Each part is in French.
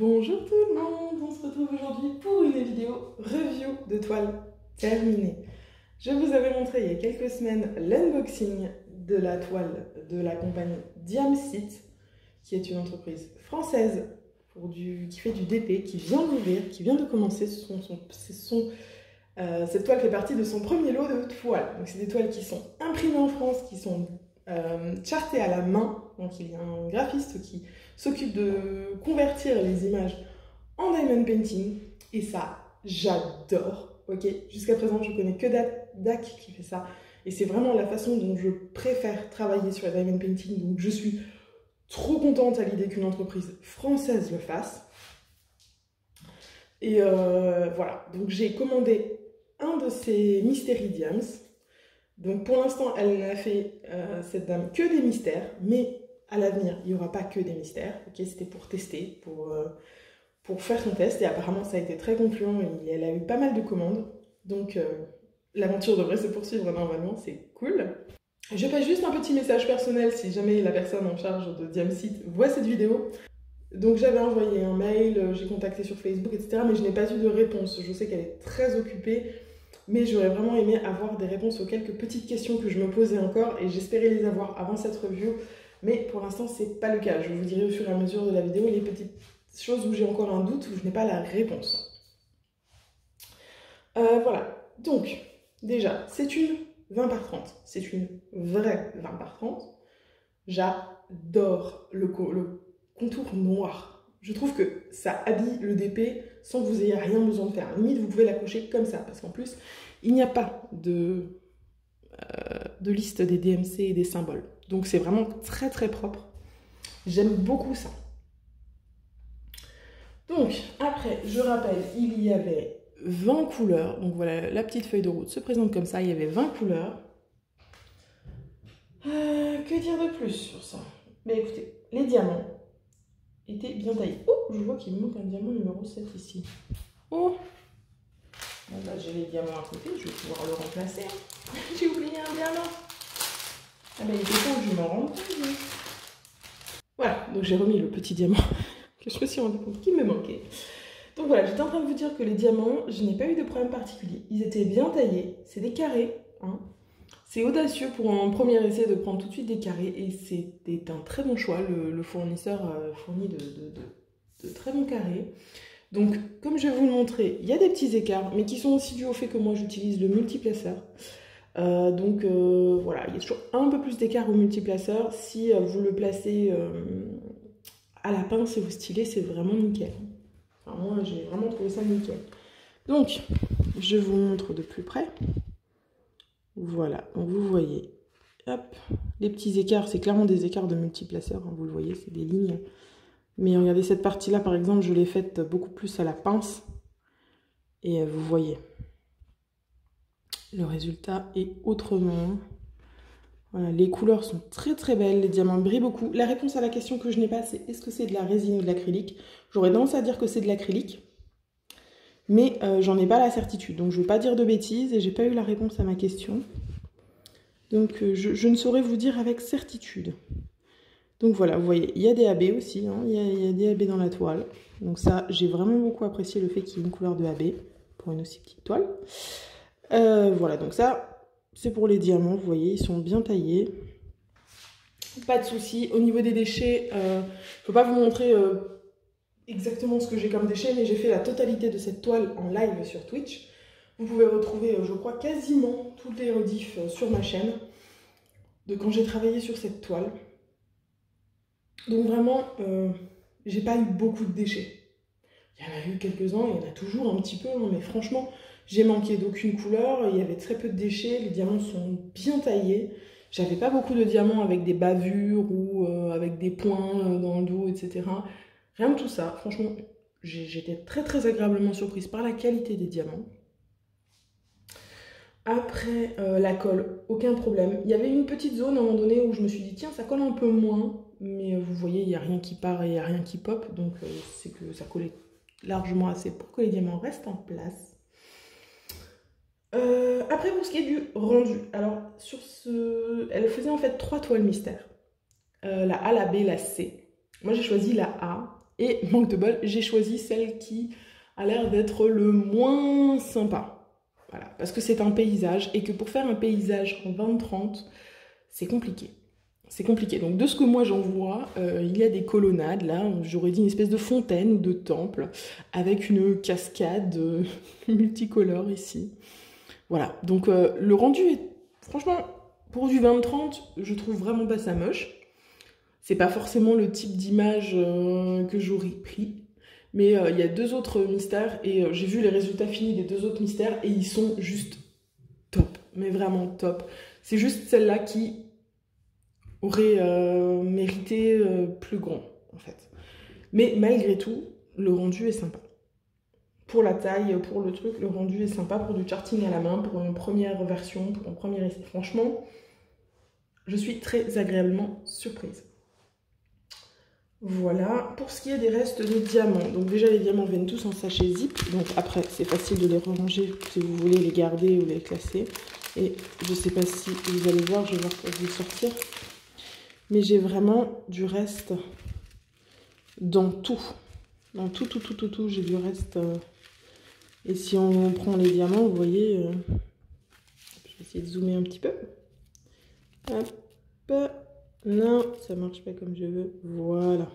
Bonjour tout le monde, on se retrouve aujourd'hui pour une vidéo review de toile terminée. Je vous avais montré il y a quelques semaines l'unboxing de la toile de la compagnie Diamsit, qui est une entreprise française qui fait du DP, qui vient d'ouvrir, qui vient de commencer. Cette toile fait partie de son premier lot de toiles. Donc c'est des toiles qui sont imprimées en France, qui sont chartées à la main. Donc il y a un graphiste qui s'occupe de convertir les images en diamond painting. Et ça, j'adore. Ok, jusqu'à présent, je connais que DAC qui fait ça. Et c'est vraiment la façon dont je préfère travailler sur le diamond painting. Donc je suis trop contente à l'idée qu'une entreprise française le fasse. Et voilà, donc j'ai commandé un de ces Mystery Diams. Donc pour l'instant, elle n'a fait, cette dame, que des mystères, mais à l'avenir, il n'y aura pas que des mystères. Okay, c'était pour tester, pour faire son test, et apparemment ça a été très concluant, et elle a eu pas mal de commandes. Donc l'aventure devrait se poursuivre normalement, c'est cool. Je passe juste un petit message personnel si jamais la personne en charge de Diamsit voit cette vidéo. Donc j'avais envoyé un mail, j'ai contacté sur Facebook, etc. Mais je n'ai pas eu de réponse. Je sais qu'elle est très occupée, mais j'aurais vraiment aimé avoir des réponses aux quelques petites questions que je me posais encore, et j'espérais les avoir avant cette review. Mais pour l'instant, c'est pas le cas. Je vous dirai au fur et à mesure de la vidéo les petites choses où j'ai encore un doute, où je n'ai pas la réponse. Voilà. Donc, déjà, c'est une 20 par 30. C'est une vraie 20 par 30. J'adore le contour noir. Je trouve que ça habille le DP sans que vous ayez rien besoin de faire. Limite, vous pouvez l'accrocher comme ça, parce qu'en plus, il n'y a pas de liste des DMC et des symboles. Donc c'est vraiment très très propre. J'aime beaucoup ça. Donc, après, je rappelle, il y avait 20 couleurs. Donc voilà, la petite feuille de route se présente comme ça. Il y avait 20 couleurs. Que dire de plus sur ça? Mais écoutez, les diamants étaient bien taillés. Oh, je vois qu'il me manque un diamant numéro 7 ici. Oh, bon, là j'ai les diamants à côté, je vais pouvoir le remplacer. J'ai oublié un diamant. Ah ben il était temps que je m'en rende compte. Voilà, donc j'ai remis le petit diamant que je me suis rendu compte qu'il me manquait. Donc voilà, j'étais en train de vous dire que les diamants, je n'ai pas eu de problème particulier. Ils étaient bien taillés, c'est des carrés. Hein. C'est audacieux pour un premier essai de prendre tout de suite des carrés, et c'était un très bon choix. Le fournisseur fournit de très bons carrés. Donc, comme je vais vous le montrer, il y a des petits écarts, mais qui sont aussi dus au fait que moi j'utilise le multiplaceur. Voilà, il y a toujours un peu plus d'écart au multiplaceur. Si vous le placez à la pince et au stylet, c'est vraiment nickel. Enfin, moi, j'ai vraiment trouvé ça nickel. Donc, je vous montre de plus près. Voilà, donc vous voyez, hop, les petits écarts, c'est clairement des écarts de multiplaceur, hein, vous le voyez, c'est des lignes. Mais regardez, cette partie-là, par exemple, je l'ai faite beaucoup plus à la pince. Et vous voyez, le résultat est autrement. Voilà, les couleurs sont très très belles, les diamants brillent beaucoup. La réponse à la question que je n'ai pas, c'est est-ce que c'est de la résine ou de l'acrylique? J'aurais tendance à dire que c'est de l'acrylique, mais j'en ai pas la certitude. Donc je ne veux pas dire de bêtises, et j'ai pas eu la réponse à ma question. Donc je ne saurais vous dire avec certitude. Donc voilà, vous voyez, il y a des AB aussi, hein, il y a des AB dans la toile. Donc ça, j'ai vraiment beaucoup apprécié le fait qu'il y ait une couleur de AB pour une aussi petite toile. Voilà, donc ça, c'est pour les diamants, vous voyez, ils sont bien taillés. Pas de souci. Au niveau des déchets, je ne peux pas vous montrer exactement ce que j'ai comme déchets, mais j'ai fait la totalité de cette toile en live sur Twitch. Vous pouvez retrouver, je crois, quasiment toutes les rediffs sur ma chaîne de quand j'ai travaillé sur cette toile. Donc vraiment, j'ai pas eu beaucoup de déchets. Il y en a eu quelques-uns, il y en a toujours un petit peu, hein, mais franchement, j'ai manqué d'aucune couleur, il y avait très peu de déchets, les diamants sont bien taillés. J'avais pas beaucoup de diamants avec des bavures ou avec des points dans le dos, etc. Rien de tout ça. Franchement, j'étais très très agréablement surprise par la qualité des diamants. Après, la colle, aucun problème. Il y avait une petite zone à un moment donné où je me suis dit, tiens, ça colle un peu moins. Mais vous voyez, il n'y a rien qui part et il n'y a rien qui pop. Donc, c'est que ça collait largement assez pour que les diamants restent en place. Après, pour ce qui est du rendu. Alors, elle faisait en fait 3 toiles mystères. La A, la B, la C. Moi, j'ai choisi la A. Et manque de bol, j'ai choisi celle qui a l'air d'être le moins sympa. Voilà, parce que c'est un paysage et que pour faire un paysage en 20-30, c'est compliqué. C'est compliqué. Donc de ce que moi j'en vois, il y a des colonnades, là, j'aurais dit une espèce de fontaine ou de temple, avec une cascade multicolore ici. Voilà, donc le rendu est, franchement, pour du 20-30, je trouve vraiment pas ça moche. C'est pas forcément le type d'image que j'aurais pris. Mais il y a 2 autres mystères et j'ai vu les résultats finis des 2 autres mystères et ils sont juste top, mais vraiment top. C'est juste celle-là qui aurait mérité plus grand en fait. Mais malgré tout, le rendu est sympa. Pour la taille, pour le truc, le rendu est sympa pour du charting à la main, pour une première version, pour un premier essai. Franchement, je suis très agréablement surprise. Voilà, pour ce qui est des restes de diamants, donc déjà les diamants viennent tous en sachet zip, donc après c'est facile de les ranger si vous voulez les garder ou les classer. Et je sais pas si vous allez voir, je vais vous sortir, mais j'ai vraiment du reste dans tout. Dans tout, j'ai du reste. Et si on prend les diamants, vous voyez, je vais essayer de zoomer un petit peu. Hop. Non, ça marche pas comme je veux. Voilà.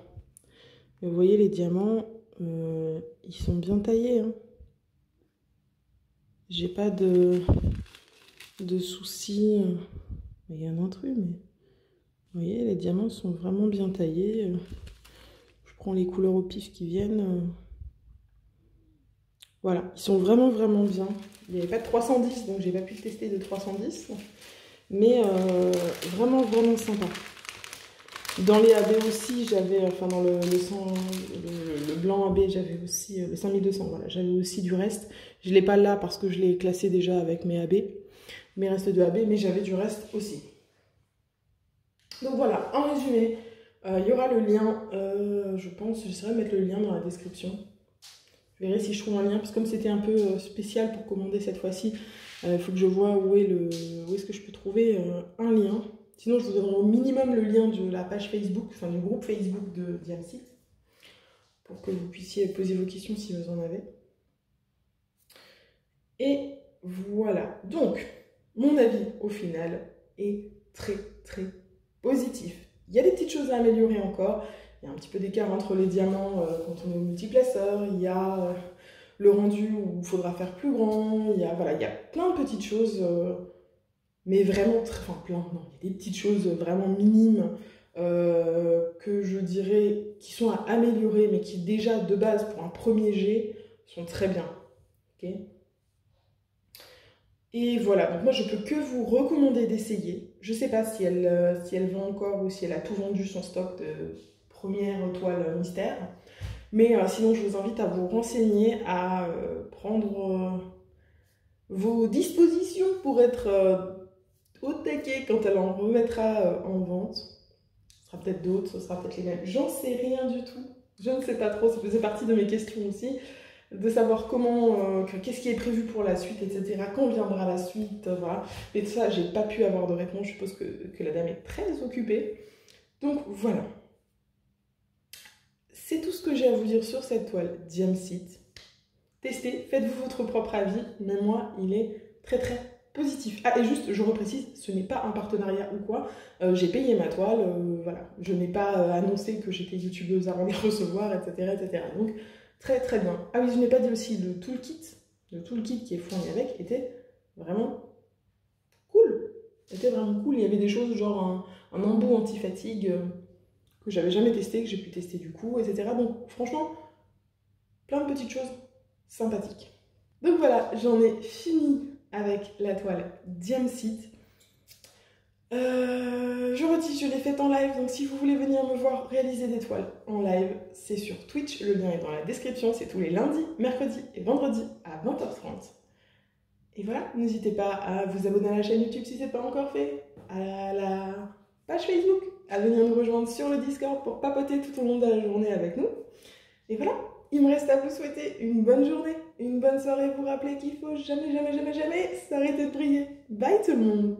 Et vous voyez, les diamants, ils sont bien taillés. Hein. J'ai pas de soucis. Il y a un intrus, mais... Vous voyez, les diamants sont vraiment bien taillés. Je prends les couleurs au pif qui viennent. Voilà, ils sont vraiment, vraiment bien. Il n'y avait pas de 310, donc j'ai pas pu tester de 310. Mais vraiment, vraiment sympa. Dans les AB aussi, j'avais, enfin dans le blanc AB, j'avais aussi le 5200, voilà, j'avais aussi du reste. Je ne l'ai pas là parce que je l'ai classé déjà avec mes AB, mes restes de AB, mais j'avais du reste aussi. Donc voilà, en résumé, il y aura le lien, je pense, j'essaierai de mettre le lien dans la description. Je verrai si je trouve un lien, parce que comme c'était un peu spécial pour commander cette fois-ci, il faut que je vois où est-ce que je peux trouver un lien. Sinon, je vous donnerai au minimum le lien de la page Facebook, enfin du groupe Facebook de Diamsit, pour que vous puissiez poser vos questions si vous en avez. Et voilà. Donc, mon avis au final est très, très positif. Il y a des petites choses à améliorer encore. Il y a un petit peu d'écart entre les diamants quand on est au multiplaceur. Il y a le rendu où il faudra faire plus grand. Il y a plein de petites choses... mais vraiment, enfin plein, non, il y a des petites choses vraiment minimes que je dirais qui sont à améliorer, mais qui déjà de base pour un premier jet sont très bien. Okay, et voilà, donc moi je peux que vous recommander d'essayer. Je sais pas si elle vend encore ou si elle a tout vendu son stock de première toile mystère. Mais sinon je vous invite à vous renseigner, à prendre vos dispositions pour être... au taquet quand elle en remettra en vente. Ce sera peut-être d'autres, ce sera peut-être les mêmes. J'en sais rien du tout. Je ne sais pas trop, ça faisait partie de mes questions aussi. De savoir comment, qu'est-ce qui est prévu pour la suite, etc. Quand viendra la suite, voilà. Et tout ça, j'ai pas pu avoir de réponse. Je suppose que la dame est très occupée. Donc voilà. C'est tout ce que j'ai à vous dire sur cette toile Diamsit. Testez, faites-vous votre propre avis. Mais moi, il est très très positif. Ah, et juste, je reprécise, ce n'est pas un partenariat ou quoi. J'ai payé ma toile, voilà. Je n'ai pas annoncé que j'étais youtubeuse avant de les recevoir, etc., etc. Donc, très très bien. Ah oui, je n'ai pas dit aussi, le toolkit qui est fourni avec était vraiment cool. Était vraiment cool. Il y avait des choses genre un embout anti-fatigue que j'avais jamais testé, que j'ai pu tester du coup, etc. Donc, franchement, plein de petites choses sympathiques. Donc voilà, j'en ai fini avec la toile Diamsit. Je redis, je l'ai faite en live, donc si vous voulez venir me voir réaliser des toiles en live, c'est sur Twitch, le lien est dans la description, c'est tous les lundis, mercredis et vendredis à 20h30. Et voilà, n'hésitez pas à vous abonner à la chaîne YouTube si ce n'est pas encore fait, à la page Facebook, à venir nous rejoindre sur le Discord pour papoter tout au long de la journée avec nous. Et voilà, il me reste à vous souhaiter une bonne journée, une bonne soirée, vous rappeler qu'il faut jamais, jamais, jamais, jamais s'arrêter de briller. Bye tout le monde!